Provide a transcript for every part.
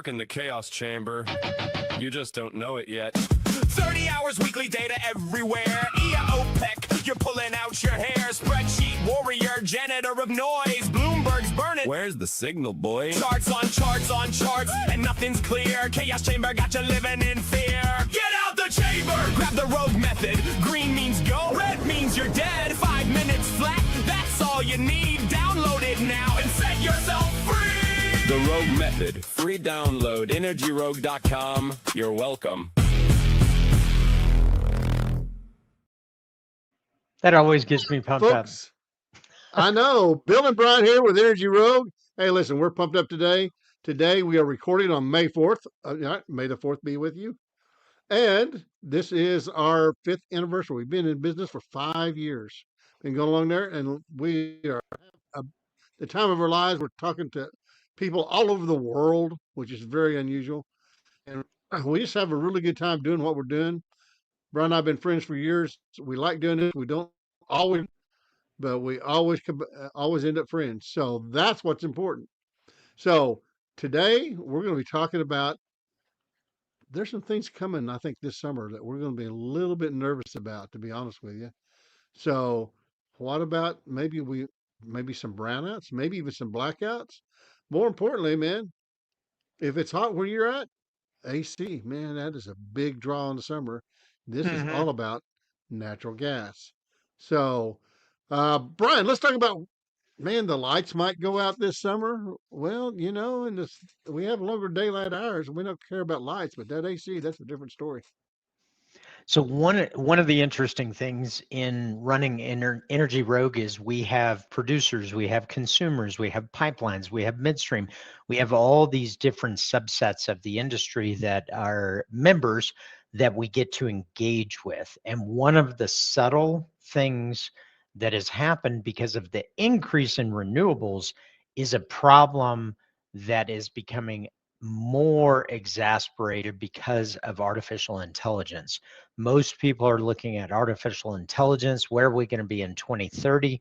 work in the chaos chamber. You just don't know it yet. 30 hours weekly data everywhere. OPEC, you're pulling out your hair. Spreadsheet warrior, janitor of noise. Bloomberg's burning. Where's the signal, boy? Charts on charts on charts, and nothing's clear. Chaos chamber got you living in fear. Get out the chamber! Grab the rogue method. Green means go, red means you're dead. 5 minutes flat, that's all you need. Download it now and set yourself free! The Rogue Method. Free download. EnergyRogue.com. You're welcome. That always gets me pumped Folks, up. I know. Bill and Brian here with Energy Rogue. Hey, listen, we're pumped up today. Today we are recording on May 4th. May the 4th be with you. And this is our 5th anniversary. We've been in business for 5 years. Been going along there, and we are the time of our lives. We're talking to people all over the world, which is very unusual. And we just have a really good time doing what we're doing. Brian and I have been friends for years. We like doing this. We don't always, but we always end up friends. So that's what's important. So today we're going to be talking about, there's some things coming, I think, this summer that we're going to be a little bit nervous about, to be honest with you. So what about maybe some brownouts, maybe even some blackouts? More importantly, man, if it's hot where you're at, AC, man, that is a big draw in the summer. This is all about natural gas. So, Brian, let's talk about, man, the lights might go out this summer. Well, you know, we have longer daylight hours. We don't care about lights, but that AC, that's a different story. So one of the interesting things in running Energy Rogue is we have producers, we have consumers, we have pipelines, we have midstream, we have all these different subsets of the industry that are members that we get to engage with. And one of the subtle things that has happened because of the increase in renewables is a problem that is becoming more exasperated because of artificial intelligence. Most people are looking at artificial intelligence. Where are we going to be in 2030?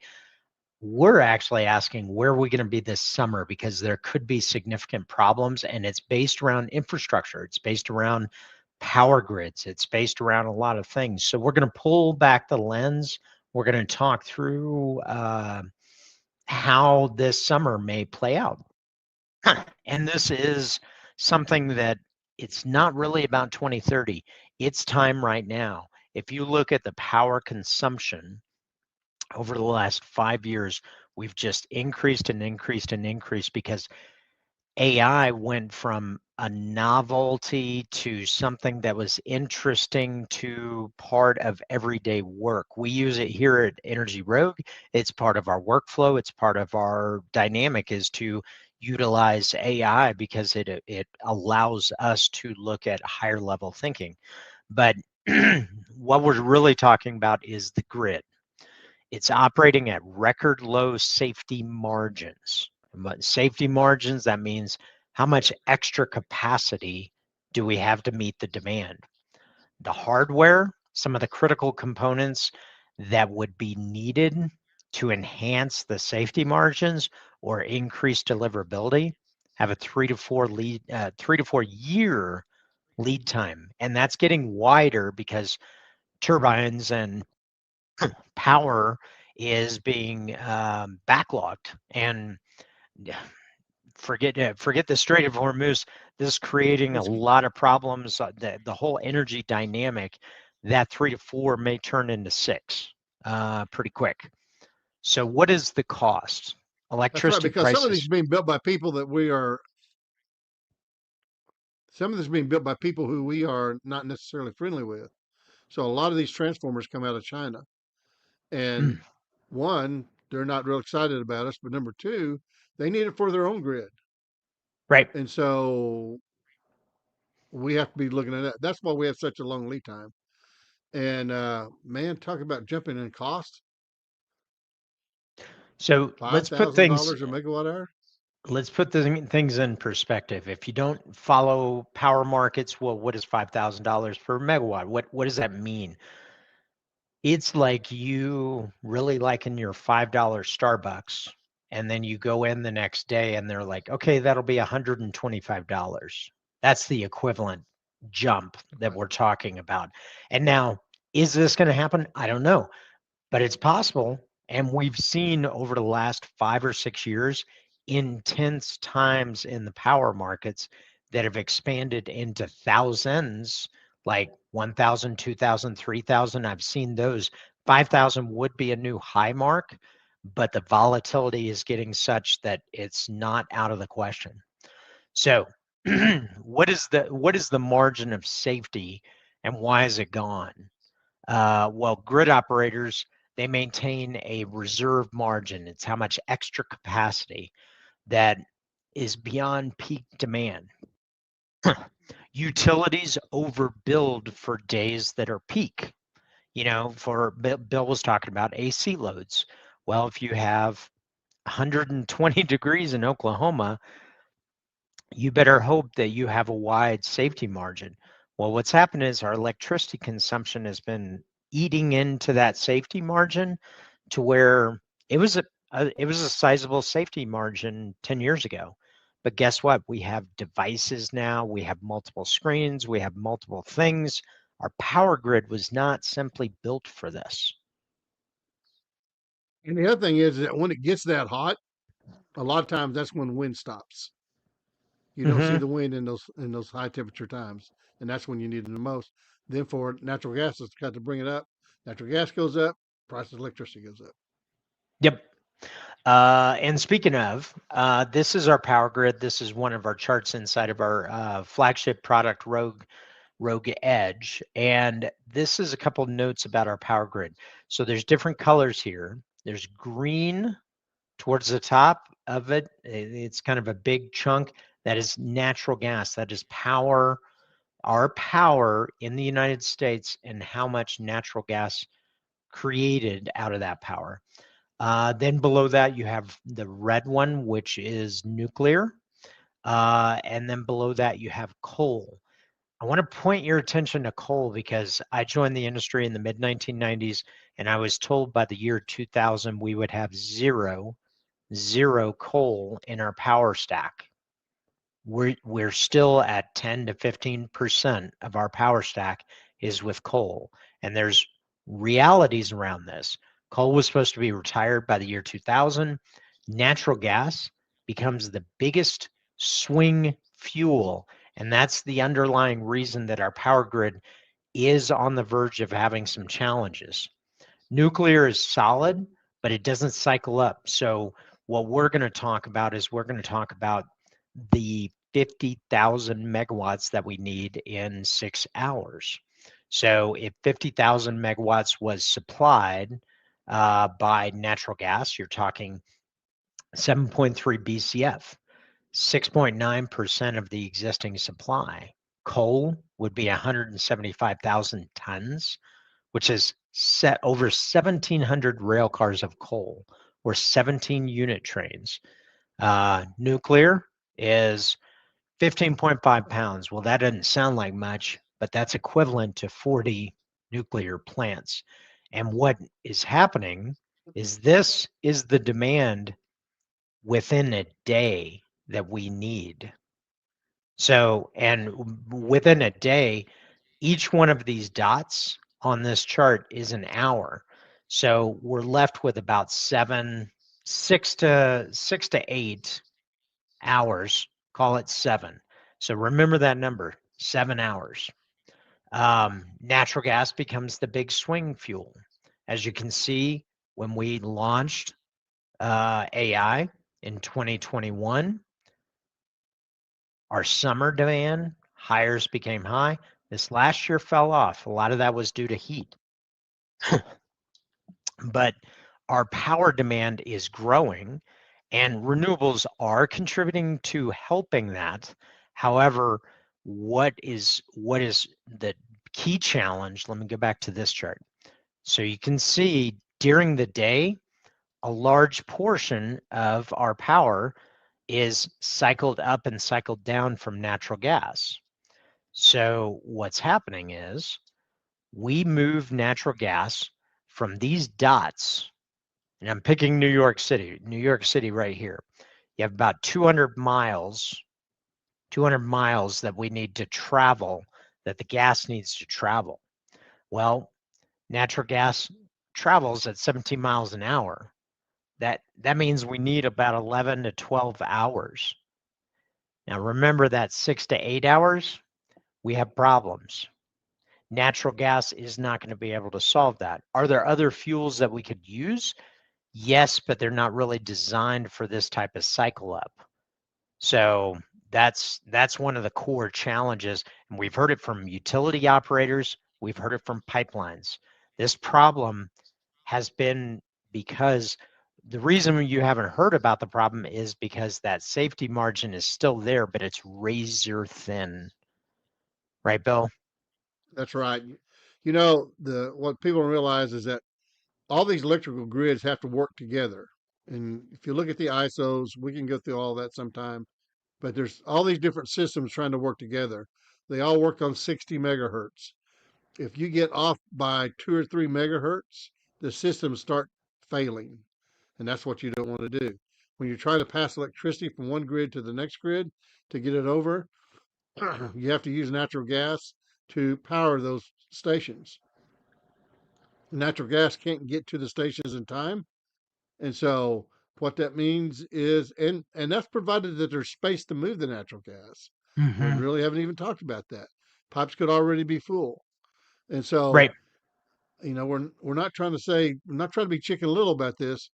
We're actually asking, where are we going to be this summer? Because there could be significant problems, and it's based around infrastructure. It's based around power grids. It's based around a lot of things. So we're going to pull back the lens. We're going to talk through how this summer may play out. And this is something that it's not really about 2030. It's time right now. If you look at the power consumption over the last 5 years, we've just increased and increased and increased because AI went from a novelty to something that was interesting to part of everyday work. We use it here at Energy Rogue. It's part of our workflow. It's part of our dynamic is to utilize AI because it allows us to look at higher level thinking. But what we're really talking about is the grid. It's operating at record low safety margins. But safety margins, that means how much extra capacity do we have to meet the demand? The hardware, some of the critical components that would be needed to enhance the safety margins or increase deliverability have a 3 to 4 year lead time, and that's getting wider because turbines and power is being backlogged. And forget the Strait of Hormuz. This is creating a lot of problems. The whole energy dynamic, that 3 to 4 may turn into 6 pretty quick. So what is the cost? Electricity because prices. Some of these are being built by people who we are not necessarily friendly with. So a lot of these transformers come out of China. And one, they're not real excited about us, but number two, they need it for their own grid. Right. And so we have to be looking at that. That's why we have such a long lead time. And man, talk about jumping in cost. So let's put things $5,000 a megawatt hour. Let's put things in perspective. If you don't follow power markets, well, what is $5,000 per megawatt? What does that mean? It's like you really liking your $5 Starbucks and then you go in the next day and they're like, okay, that'll be $125. That's the equivalent jump that we're talking about. And now, is this going to happen? I don't know, but it's possible. And we've seen over the last 5 or 6 years intense times in the power markets that have expanded into thousands, like 1,000, 2,000, 3,000. I've seen those. 5,000 would be a new high mark, but the volatility is getting such that it's not out of the question. So what is the margin of safety and why is it gone? Well, grid operators, they maintain a reserve margin. It's how much extra capacity that is beyond peak demand. Utilities overbuild for days that are peak. For Bill was talking about AC loads. Well, if you have 120 degrees in Oklahoma, you better hope that you have a wide safety margin. Well, what's happened is our electricity consumption has been eating into that safety margin to where it was a sizable safety margin 10 years ago. But guess what? We have devices now, we have multiple screens, we have multiple things. Our power grid was not simply built for this. And the other thing is that when it gets that hot, a lot of times that's when the wind stops. You don't see the wind in those high temperature times, and that's when you need it the most. Then for natural gas, it's got to bring it up. Natural gas goes up, price of electricity goes up. Yep. And speaking of, this is our power grid. This is one of our charts inside of our flagship product, Rogue Edge. And this is a couple notes about our power grid. So there's different colors here. There's green towards the top of it. It's kind of a big chunk. That is natural gas. That is power, our power in the United States, and how much natural gas created out of that power. Then below that, you have the red one, which is nuclear. And then below that, you have coal. I want to point your attention to coal because I joined the industry in the mid 1990s, and I was told by the year 2000 we would have zero coal in our power stack. We're still at 10 to 15% of our power stack is with coal, and there's realities around this. Coal was supposed to be retired by the year 2000. Natural gas becomes the biggest swing fuel, and that's the underlying reason that our power grid is on the verge of having some challenges. Nuclear is solid, but it doesn't cycle up. So what we're going to talk about is we're going to talk about the 50,000 megawatts that we need in 6 hours. So if 50,000 megawatts was supplied by natural gas, you're talking 7.3 BCF, 6.9% of the existing supply. Coal would be 175,000 tons, which is set over 1,700 rail cars of coal or 17 unit trains. Nuclear is 15.5 pounds. Well, that doesn't sound like much, but that's equivalent to 40 nuclear plants. And what is happening is this is the demand within a day that we need. So, and within a day, each one of these dots on this chart is an hour. So we're left with about 6 to 8 hours, call it 7. So remember that number, 7 hours. Natural gas becomes the big swing fuel. As you can see, when we launched AI in 2021, our summer demand, hires became high. This last year fell off. A lot of that was due to heat. But our power demand is growing and renewables are contributing to helping that. However, what is the key challenge? Let me go back to this chart. So you can see during the day, a large portion of our power is cycled up and cycled down from natural gas. So what's happening is we move natural gas from these dots and I'm picking New York City right here. You have about 200 miles that we need to travel, that the gas needs to travel. Well, natural gas travels at 17 miles an hour. That means we need about 11 to 12 hours. Now remember that 6 to 8 hours, we have problems. Natural gas is not going to be able to solve that. Are there other fuels that we could use? Yes, but they're not really designed for this type of cycle up. So that's one of the core challenges, and we've heard it from utility operators, we've heard it from pipelines. This problem has been because the reason you haven't heard about the problem is because that safety margin is still there, but it's razor thin. Right, Bill? That's right. You know, what people don't realize is that all these electrical grids have to work together. And if you look at the ISOs, we can go through all that sometime, but there's all these different systems trying to work together. They all work on 60 megahertz. If you get off by 2 or 3 megahertz, the systems start failing. And that's what you don't want to do. When you try to pass electricity from one grid to the next grid to get it over, you have to use natural gas to power those stations. Natural gas can't get to the stations in time. And so what that means is, and that's provided that there's space to move the natural gas. We Mm-hmm. really haven't even talked about that. Pipes could already be full. And so, Right. we're not trying to say, we're not trying to be chicken little about this,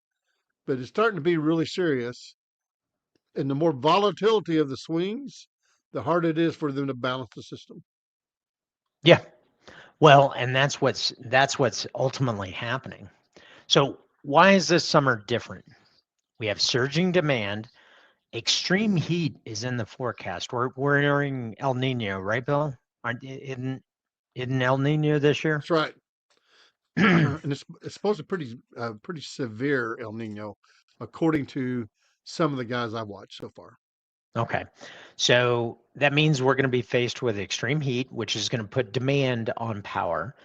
but it's starting to be really serious. And the more volatility of the swings, the harder it is for them to balance the system. Yeah. Well, and that's what's ultimately happening. So why is this summer different? We have surging demand. Extreme heat is in the forecast. We're entering El Nino, right, Bill? Isn't El Nino this year? That's right. And it's supposed to be pretty severe El Nino, according to some of the guys I've watched so far. Okay. So that means we're going to be faced with extreme heat, which is going to put demand on power,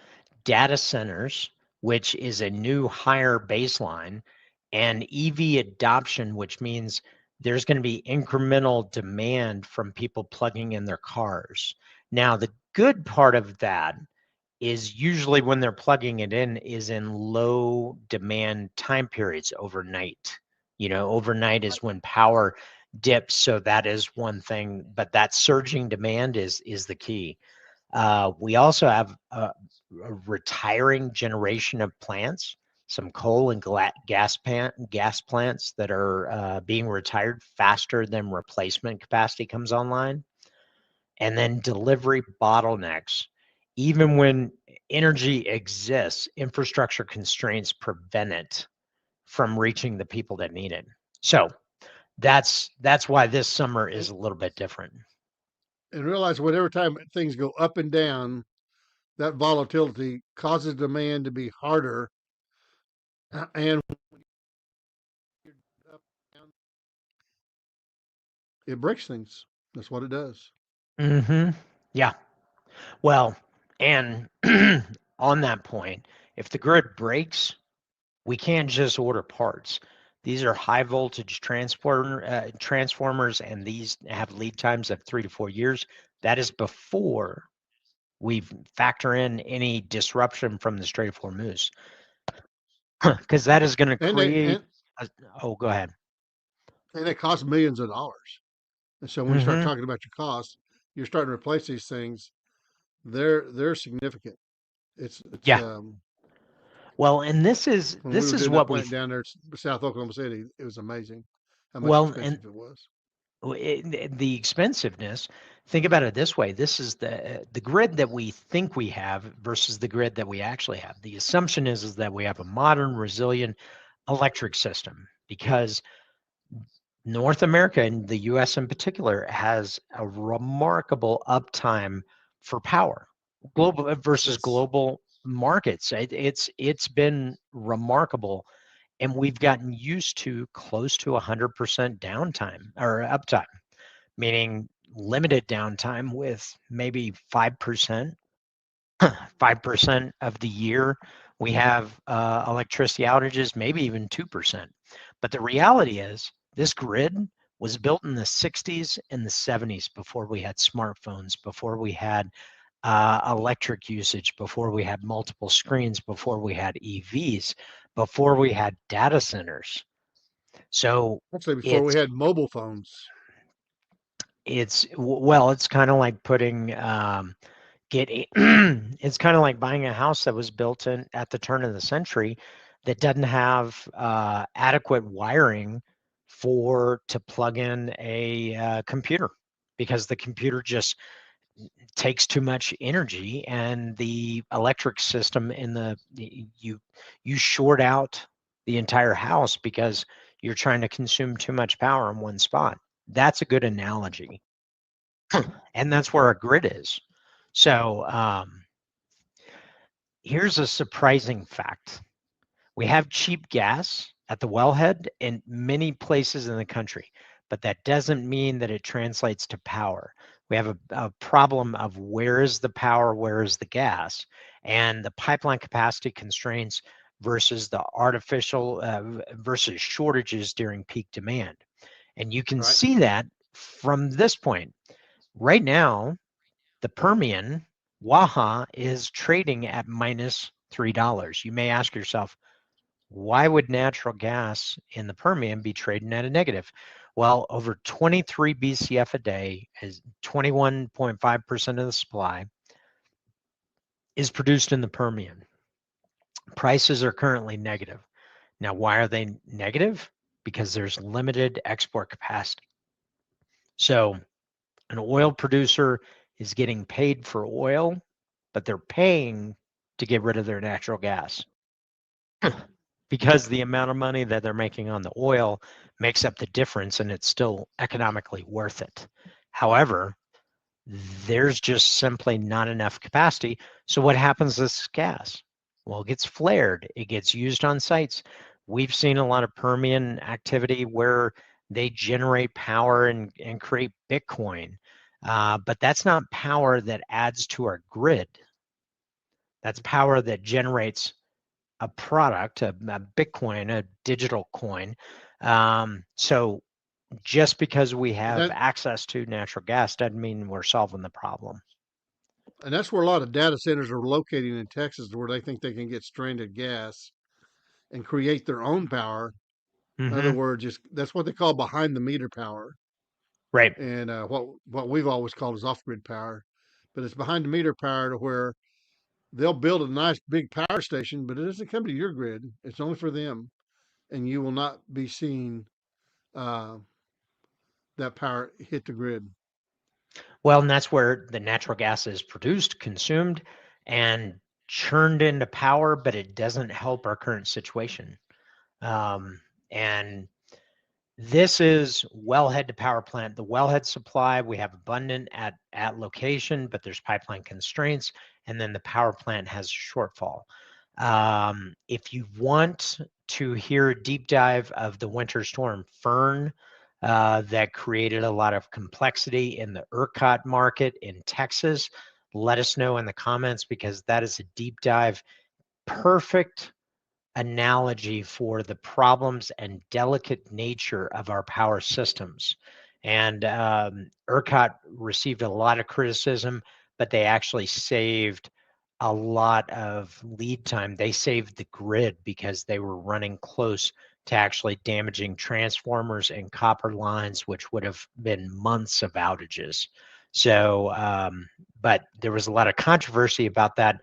data centers, which is a new higher baseline, and EV adoption, which means there's going to be incremental demand from people plugging in their cars. Now, the good part of that is usually when they're plugging it in is in low demand time periods overnight. Overnight is when power dips, so that is one thing, but that surging demand is the key. We also have a retiring generation of plants, some coal and gas plants that are being retired faster than replacement capacity comes online, and then delivery bottlenecks. Even when energy exists, infrastructure constraints prevent it from reaching the people that need it. So that's why this summer And, is a little bit different. and realize whatever time things go up and down, that volatility causes demand to be harder. And up, down, it breaks things. That's what it does. Mm-hmm. Yeah. Well, and on that point, if the grid breaks, we can't just order parts. These are high voltage transformers, and these have lead times of 3 to 4 years. That is before we factor in any disruption from the Strait of Hormuz, because that is going to And they create. and, Oh, go ahead. and they cost millions of dollars. And so when you start Mm-hmm. talking about your costs, you're starting to replace these things. They're significant. It's Yeah. Well, and this is when we this were is doing that what we plant down there in South Oklahoma City, it was amazing how much well, and expensive it was. the expensiveness. Think about it this way: this is the grid that we think we have versus the grid that we actually have. The assumption is that we have a modern, resilient electric system because North America and the U.S. in particular has a remarkable uptime for power, global versus Yes. global markets. It's been remarkable, and we've gotten used to close to 100% downtime or uptime, meaning limited downtime with maybe 5% of the year We have electricity outages, maybe even 2%. But the reality is, this grid was built in the 60s and the 70s before we had smartphones, before we had electric usage, before we had multiple screens, before we had EVs, before we had data centers. So Actually, before we it's had mobile phones. it's kind of like putting it's kind of like buying a house that was built in at the turn of the century that doesn't have adequate wiring to plug in a computer, because the computer just takes too much energy, and the electric system you short out the entire house because you're trying to consume too much power in one spot. That's a good analogy. And that's where our grid is. So here's a surprising fact. We have cheap gas at the wellhead in many places in the country, but that doesn't mean that it translates to power. We have a problem of where is the power, where is the gas, and the pipeline capacity constraints versus the artificial versus shortages during peak demand. And you can Right. see that from this point. Right now, the Permian, Waha, is trading at minus $3. You may ask yourself, why would natural gas in the Permian be trading at a negative? Well, over 23 BCF a day, is 21.5% of the supply, is produced in the Permian. Prices are currently negative. Now, why are they negative? Because there's limited export capacity. So an oil producer is getting paid for oil, but they're paying to get rid of their natural gas because the amount of money that they're making on the oil makes up the difference, and it's still economically worth it. However, there's just simply not enough capacity. So what happens to this gas? Well, it gets flared. It gets used on sites. We've seen a lot of Permian activity where they generate power and create Bitcoin. But that's not power that adds to our grid. That's power that generates a product, a Bitcoin, a digital coin. So just because we And have that access to natural gas doesn't mean we're solving the problem. and that's where a lot of data centers are located in Texas, where they think they can get stranded gas and create their own power. In other Hmm. words, just that's what they call behind the meter power, Right. and what we've always called is off grid power. But it's behind the meter power to where they'll build a nice big power station, but it doesn't come to your grid. It's only for them, and you will not be seeing uh, that power hit the grid. Well, and that's where the natural gas is produced, consumed, and churned into power, but it doesn't help our current situation. And this is wellhead to power plant. The wellhead supply we have abundant at location, but there's pipeline constraints, and then the power plant has a shortfall. If you want to hear a deep dive of the winter storm Fern that created a lot of complexity in the ERCOT market in Texas, let us know in the comments, because that is a deep dive. Perfect analogy for the problems and delicate nature of our power systems. And ERCOT received a lot of criticism, but they actually saved a lot of lead time. They saved the grid because they were running close to actually damaging transformers and copper lines, which would have been months of outages. So, but there was a lot of controversy about that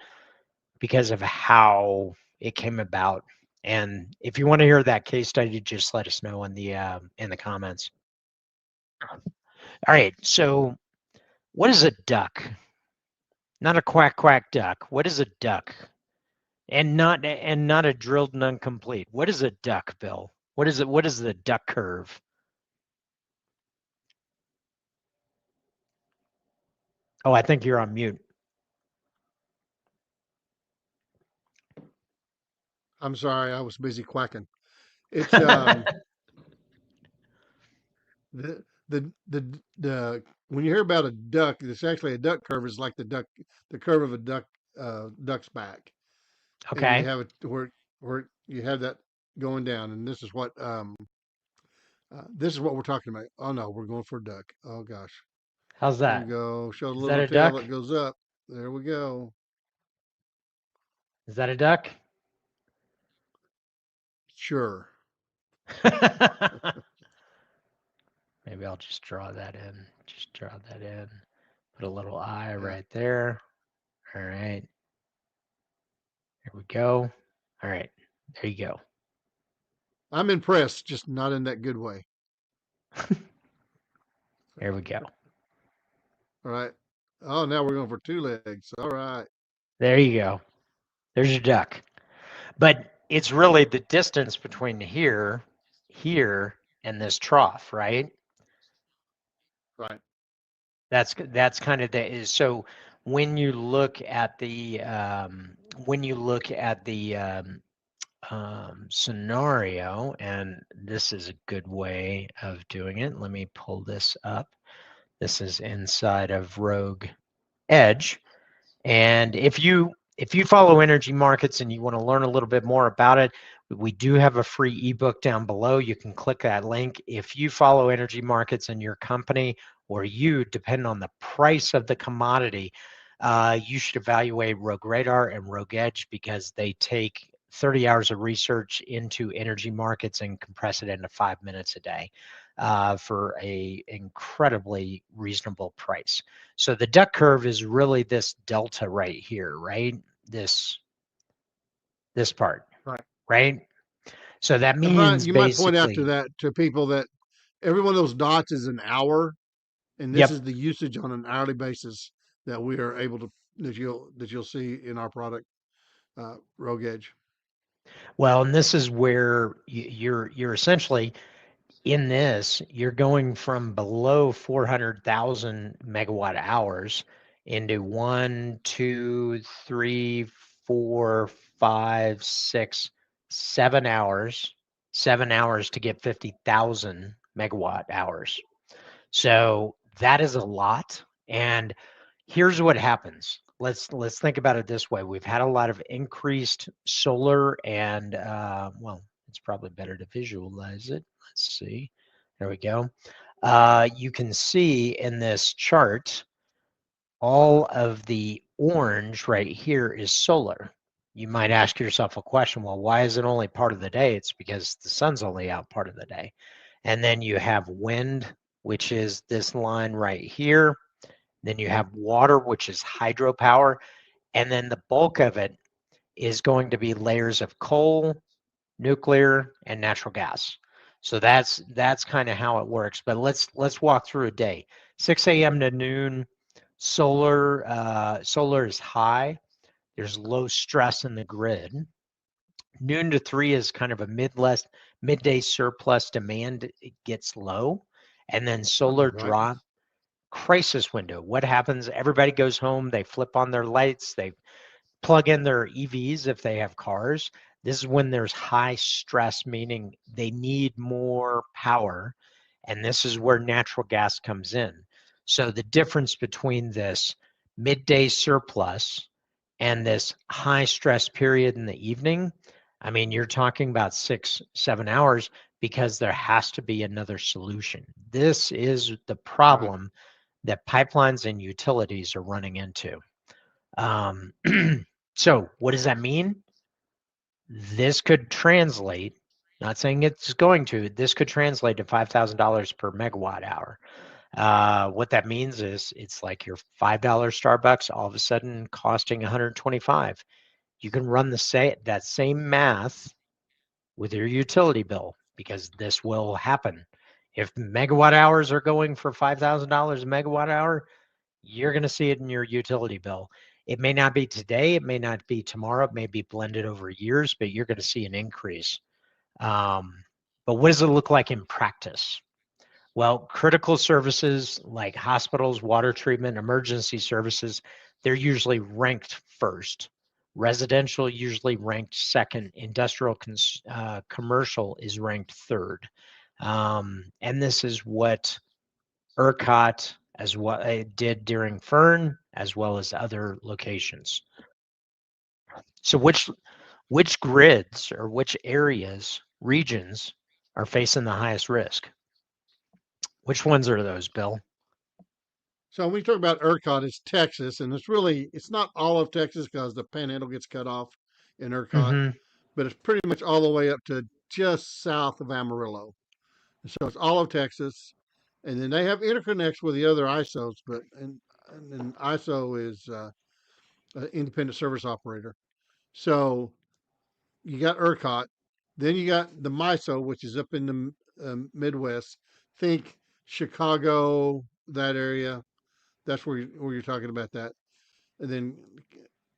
because of how it came about. And if you want to hear that case study, just let us know in the comments. All right. So, what is a duck? Not a quack quack duck. What is a duck? And not a drilled and incomplete. What is a duck, Bill? What is it? What is the duck curve? Oh, I think you're on mute. I'm sorry, I was busy quacking. It's the when you hear about a duck, it's actually a duck curve. Is like the curve of a duck's back. and you Okay. have it where you have that going down, and this is what we're talking about. Oh no, we're going for a duck. Oh gosh, How's here we that? go. Show the Is that little a tail duck? that goes up. There we go. Is that a duck? Sure. Maybe I'll just draw that in. Just draw that in. Put a little eye Yeah, right there. All right. Here we go. All right. There you go. I'm impressed, just not in that good way. There we go. All right. Oh, now we're going for two legs. All right. There you go. There's your duck. But it's really the distance between here, and this trough, right? Right. That's kind of the is so when you look at the scenario, and this is a good way of doing it. Let me pull this up. This is inside of Rogue Edge. And if you follow energy markets and you want to learn a little bit more about it, we do have a free ebook down below. You can click that link. If you follow energy markets in your company or you depend on the price of the commodity, you should evaluate Rogue Radar and Rogue Edge because they take 30 hours of research into energy markets and compress it into 5 minutes a day for a incredibly reasonable price. So the duck curve is really this delta right here, right? This part, Right. right? So that And Brian, means you might point out to basically, that to people that every one of those dots is an hour, and this is yep. the usage on an hourly basis that we are able to that you'll see in our product, Rogue Edge. Well, and this is where you're essentially in this, you're going from below 400,000 megawatt hours into 7 hours, 7 hours to get 50,000 megawatt hours. So that is a lot. And here's what happens. Let's think about it this way. We've had a lot of increased solar and well, it's probably better to visualize it. Let's see. There we go. You can see in this chart, all of the orange right here is solar. You might ask yourself a question, well, why is it only part of the day? It's because the sun's only out part of the day. And then you have wind, which is this line right here. Then you have water, which is hydropower. And then the bulk of it is going to be layers of coal, nuclear, and natural gas. So that's kind of how it works. But let's walk through a day. 6 a.m. to noon, solar is high. There's low stress in the grid. Noon to 3 is kind of a midday surplus demand. It gets low, and then solar Right. drop crisis window. What happens? Everybody goes home. They flip on their lights. They plug in their EVs if they have cars. This is when there's high stress, meaning they need more power. And this is where natural gas comes in. So the difference between this midday surplus and this high stress period in the evening, I mean, you're talking about 6, 7 hours because there has to be another solution. This is the Right. problem that pipelines and utilities are running into. Um, so what does that mean? This could translate, not saying it's going to, this could translate to $5,000 per megawatt hour. What that means is it's like your $5 Starbucks all of a sudden costing 125. You can run that same math with your utility bill because this will happen. If megawatt hours are going for $5,000 a megawatt hour, you're going to see it in your utility bill. It may not be today, it may not be tomorrow, it may be blended over years, but you're going to see an increase. But what does it look like in practice? Well, critical services like hospitals, water treatment, emergency services, they're usually ranked first. Residential usually ranked second. Industrial commercial is ranked third. And this is what ERCOT as what it did during Fern, as well as other locations. So which grids or which areas, regions are facing the highest risk? Which ones are those, Bill? So when we talk about ERCOT, it's Texas, and it's not all of Texas because the panhandle gets cut off in ERCOT, Mm-hmm. but it's pretty much all the way up to just south of Amarillo. So it's all of Texas, and then they have interconnects with the other ISOs, and then ISO is an independent service operator. So you got ERCOT, then you got the MISO, which is up in the Midwest. Think Chicago, that area. That's where you're talking about that. And then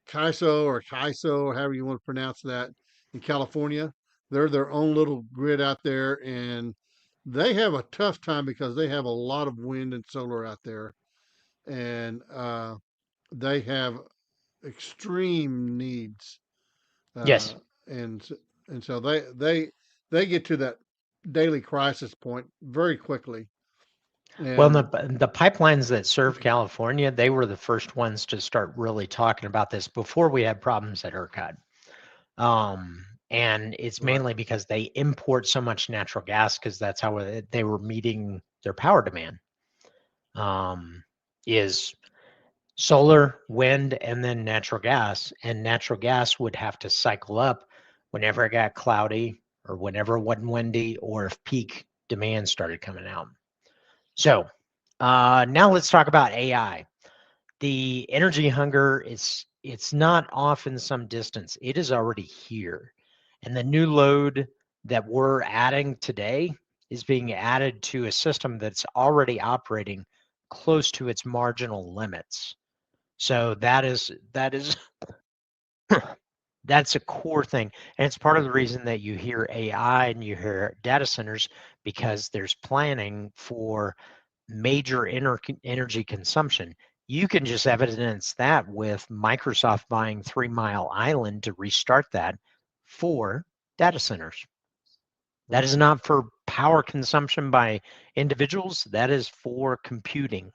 CAISO, or however you want to pronounce that, in California. They're their own little grid out there, and they have a tough time because they have a lot of wind and solar out there, and they have extreme needs, Yes. uh, and and so they get to that daily crisis point very quickly. Well, And the pipelines that serve California, they were the first ones to start really talking about this before we had problems at ERCOT. And it's right, mainly because they import so much natural gas because that's how they were meeting their power demand. Is solar, wind, and then natural gas. And natural gas would have to cycle up whenever it got cloudy or whenever it wasn't windy or if peak demand started coming out. So now let's talk about AI. The energy hunger is it's not off in some distance. It is already here. And the new load that we're adding today is being added to a system that's already operating close to its marginal limits. So that is that's a core thing. And it's part of the reason that you hear AI and you hear data centers because there's planning for major energy consumption. You can just evidence that with Microsoft buying 3 Mile Island to restart that for data centers. That is not for power consumption by individuals, that is for computing.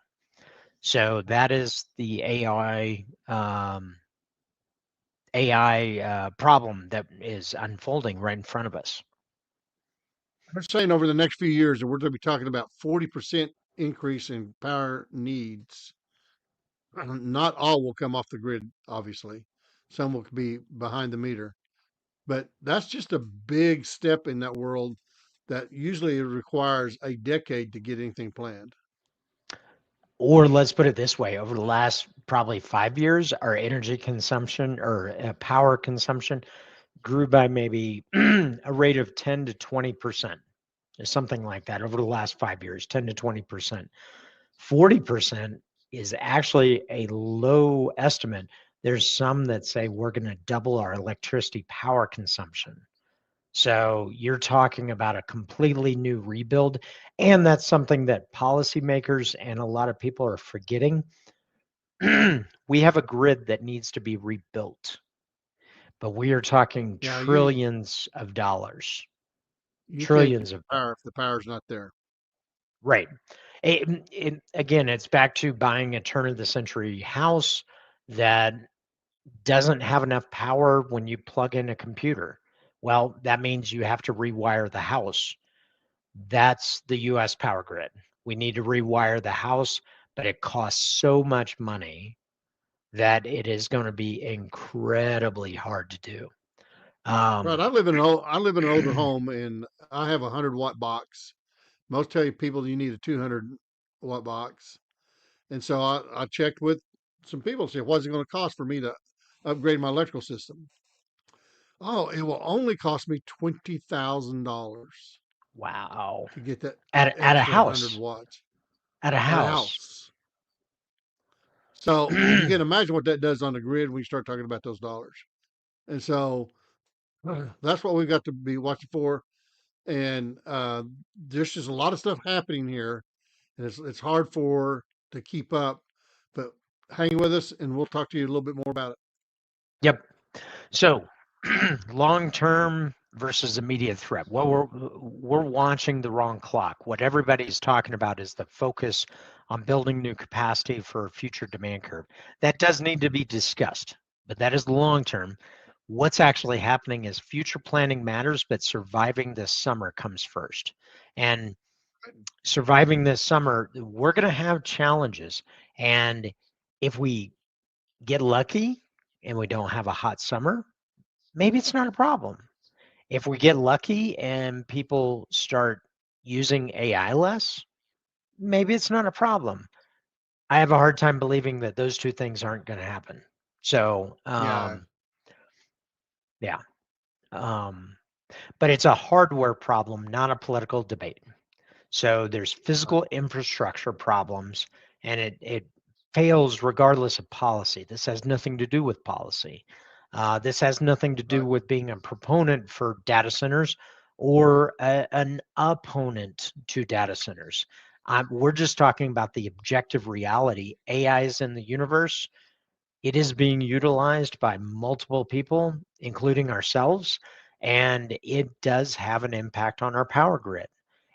So that is the AI problem that is unfolding right in front of us. they're saying over the next few years that we're going to be talking about 40% increase in power needs. Not all will come off the grid, obviously. Some will be behind the meter, but that's just a big step in that world that usually requires a decade to get anything planned. Or let's put it this way, over the last probably 5 years, our energy consumption or power consumption grew by maybe a rate of 10 to 20%, or something like that over the last 5 years, 10 to 20%. 40% is actually a low estimate. There's some that say we're going to double our electricity power consumption. So you're talking about a completely new rebuild. And that's something that policymakers and a lot of people are forgetting. We have a grid that needs to be rebuilt, but we are talking Yeah, trillions of dollars, you can't get trillions of power if the power's not there. right. Again, it's back to buying a turn of the century house that doesn't have enough power when you plug in a computer. Well, that means you have to rewire the house. That's the US power grid. We need to rewire the house, but it costs so much money that it is going to be incredibly hard to do. Right. Um, I live in an older home, and I have a 100-watt box. Most tell you people you need a 200-watt box. And so I checked with some people to see what's it going to cost for me to upgrade my electrical system. Oh, it will only cost me $20,000 wow. to get that At a extra 100 house. watts At a at a house. house. So you can imagine what that does on the grid when you start talking about those dollars. And so that's what we've got to be watching for. And there's just a lot of stuff happening here, and it's hard for to keep up. But hang with us, and we'll talk to you a little bit more about it. Yep. So long term versus immediate threat. Well, we're watching the wrong clock. What everybody's talking about is the focus on building new capacity for a future demand curve. That does need to be discussed, but that is long term. what's actually happening is future planning matters, but surviving this summer comes first. And surviving this summer, we're going to have challenges. And if we get lucky and we don't have a hot summer, maybe it's not a problem. If we get lucky and people start using AI less, maybe it's not a problem. I have a hard time believing that those two things aren't going to happen. So, Yeah. yeah. Um, but it's a hardware problem, not a political debate. So there's Right. physical infrastructure problems, and it fails regardless of policy. This has nothing to do with policy. This has nothing to do Right. with being a proponent for data centers or an opponent to data centers. We're just talking about the objective reality. AI is in the universe. It is being utilized by multiple people, including ourselves, and it does have an impact on our power grid.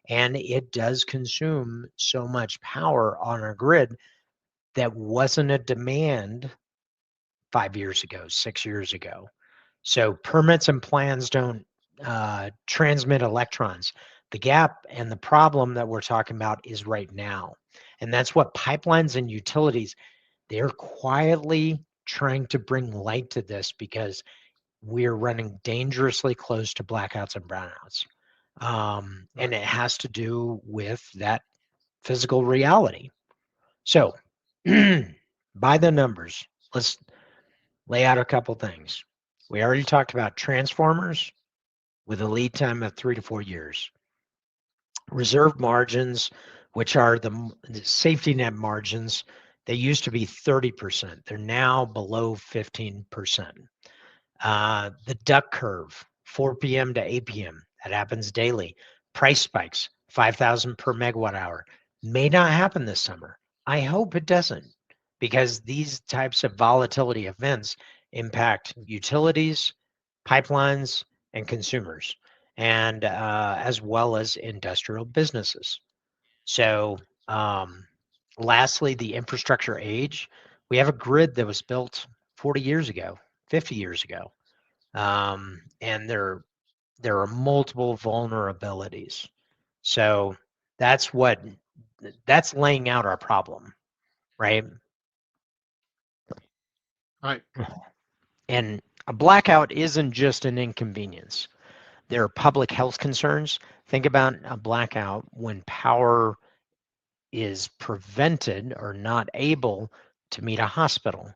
And it does consume so much power on our grid that wasn't a demand 5 years ago, 6 years ago. So permits and plans don't transmit electrons. The gap and the problem that we're talking about is right now. And that's what pipelines and utilities, they're quietly trying to bring light to this because we're running dangerously close to blackouts and brownouts. And Right. it has to do with that physical reality. So, by the numbers, let's lay out a couple things. We already talked about transformers with a lead time of 3 to 4 years. Reserve margins, which are the safety net margins, they used to be 30%. They're now below 15%. The duck curve, 4 p.m. to 8 p.m., that happens daily. Price spikes, 5,000 per megawatt hour. May not happen this summer. I hope it doesn't, because these types of volatility events impact utilities, pipelines, and consumers, and as well as industrial businesses. So, lastly, the infrastructure age. We have a grid that was built 40 years ago, 50 years ago, and there are multiple vulnerabilities. So that's what that's laying out our problem, right? Right. And a blackout isn't just an inconvenience. There are public health concerns. Think about a blackout when power is prevented or not able to meet a hospital.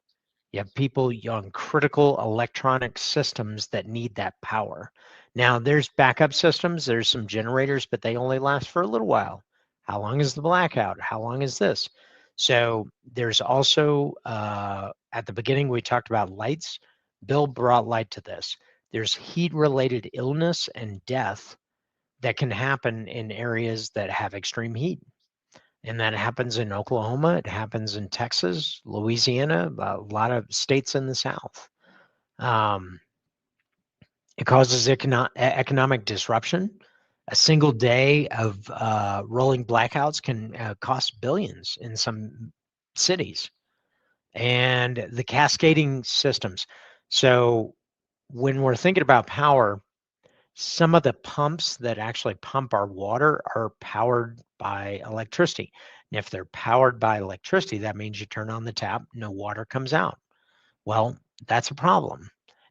You have people on critical electronic systems that need that power. Now, there's backup systems, there's some generators, but they only last for a little while. How long is the blackout? How long is this? So, there's also, at the beginning, we talked about lights. Bill brought light to this. There's heat related illness and death that can happen in areas that have extreme heat. And that happens in Oklahoma. It happens in Texas, Louisiana, a lot of states in the South. Um, it causes economic disruption. A single day of rolling blackouts can cost billions in some cities. And the cascading systems. So when we're thinking about power, some of the pumps that actually pump our water are powered by electricity. And if they're powered by electricity, that means you turn on the tap, no water comes out. Well, that's a problem.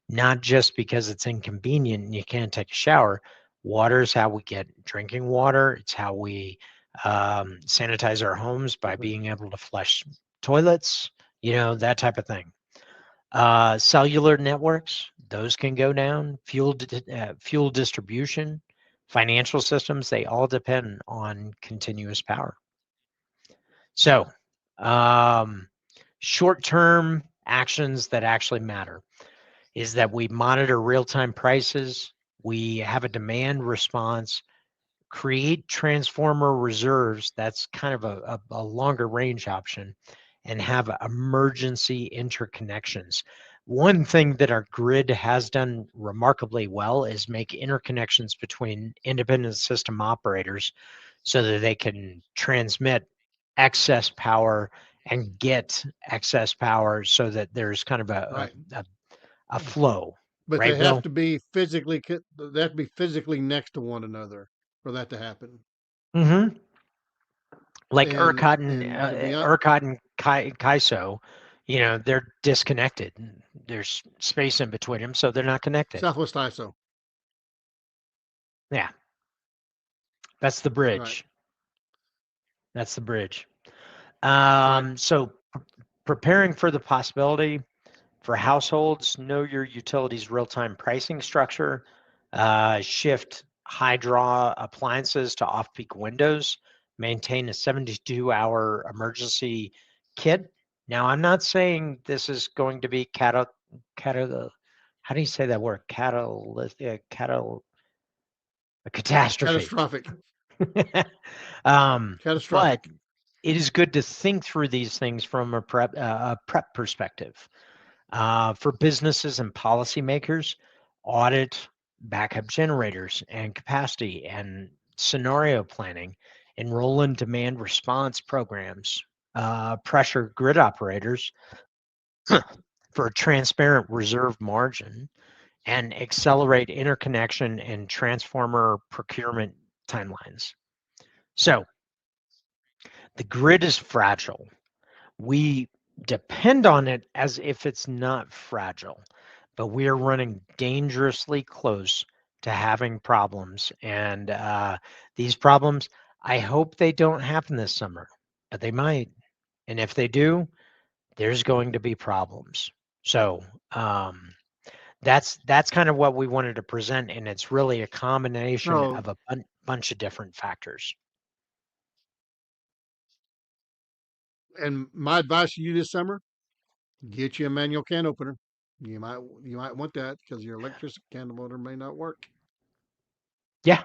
Not just because it's inconvenient and you can't take a shower. Water is how we get drinking water. It's how we sanitize our homes by being able to flush toilets, that type of thing. Cellular networks, those can go down. Fuel distribution, financial systems, they all depend on continuous power. So, um, short-term actions that actually matter is that we monitor real-time prices, we have a demand response, create transformer reserves. That's kind of a longer range option, and have emergency interconnections. One thing that our grid has done remarkably well is make interconnections between independent system operators so that they can transmit excess power and get excess power so that there's kind of Right. a flow. But right, they have Bill? to be physically they have to be physically next to one another for that to happen. Mm-hmm. Like And to be honest, ERCOT and KISO, they're disconnected. There's space in between them, so they're not connected. Southwest ISO, Yeah, that's the right, bridge. That's the bridge. right. So preparing for the possibility for households, know your utilities real-time pricing structure, shift high draw appliances to off-peak windows, maintain a 72-hour emergency kit. Now, I'm not saying this is going to be how do you say that word? A catastrophe. Catastrophic, um, but catastrophic. it is good to think through these things from a prep perspective. For businesses and policymakers, audit backup generators and capacity and scenario planning, enroll in demand response programs, pressure grid operators for a transparent reserve margin, and accelerate interconnection and transformer procurement timelines. So the grid is fragile. We depend on it as if it's not fragile, but we are running dangerously close to having problems. And these problems, I hope they don't happen this summer, but they might. And if they do, there's going to be problems. So that's kind of what we wanted to present, and it's really a combination So, of a bunch of different factors. and my advice to you this summer: get you a manual can opener. You might want that because your electric can opener may not work. Yeah,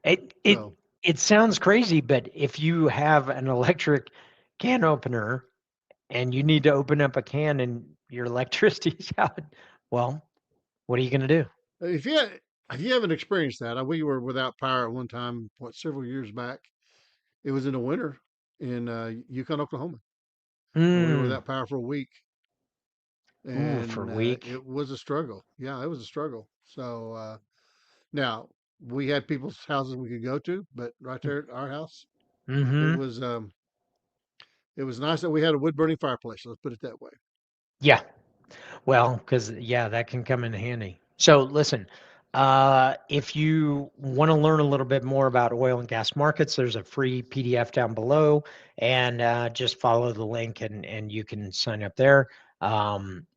It it So it sounds crazy, but if you have an electric can opener and you need to open up a can and your electricity's out, well, what are you going to do? if you haven't experienced that, we were without power at one time, several years back. It was in the winter in Yukon, Oklahoma, and we were Mm, without power for a week, ooh, for and a week. it was a struggle. Yeah, it was a struggle. So now we had people's houses we could go to, but right there at our house, it Mm-hmm. was um, it was nice that we had a wood burning fireplace. Let's put it that way. Yeah. Well, because yeah, that can come in handy. So listen, if you want to learn a little bit more about oil and gas markets, there's a free PDF down below, and just follow the link and you can sign up there.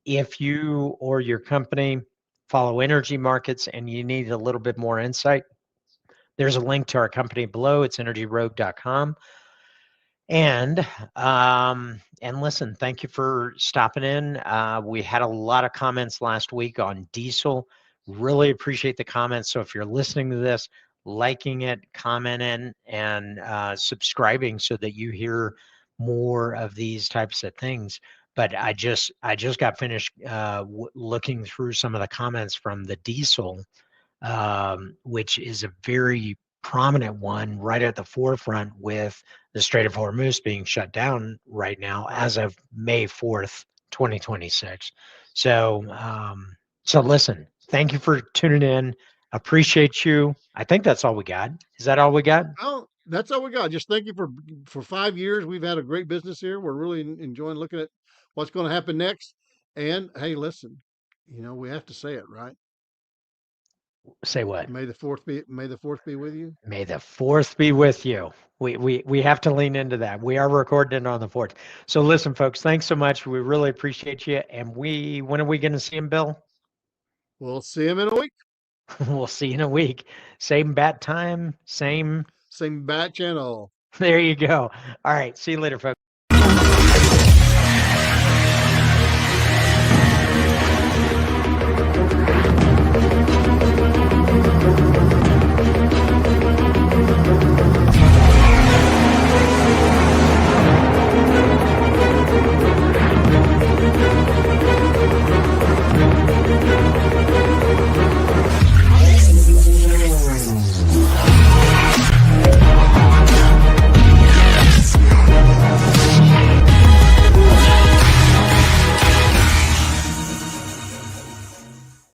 If you or your company follow energy markets and you need a little bit more insight, there's a link to our company below. It's energyrogue.com. And listen, thank you for stopping in. We had a lot of comments last week on diesel. Really appreciate the comments. So if you're listening to this, liking it, commenting, and subscribing so that you hear more of these types of things. But I just got finished looking through some of the comments from the diesel, which is a very prominent one right at the forefront with the Strait of Hormuz being shut down right now Right. as of May 4th, 2026. So listen, thank you for tuning in. Appreciate you. I think that's all we got. Is that all we got? Oh, that's all we got. Just thank you for 5 years. We've had a great business here. We're really enjoying looking at what's going to happen next. And hey, listen, we have to say it, right? Say what? May the fourth be with you. May the fourth be with you. We have to lean into that. We are recording it on the fourth. So listen, folks, thanks so much. We really appreciate you. And when are we going to see him, Bill? We'll see him in a week. We'll see you in a week. Same bat time, same. Same bat channel. There you go. All right. See you later, folks.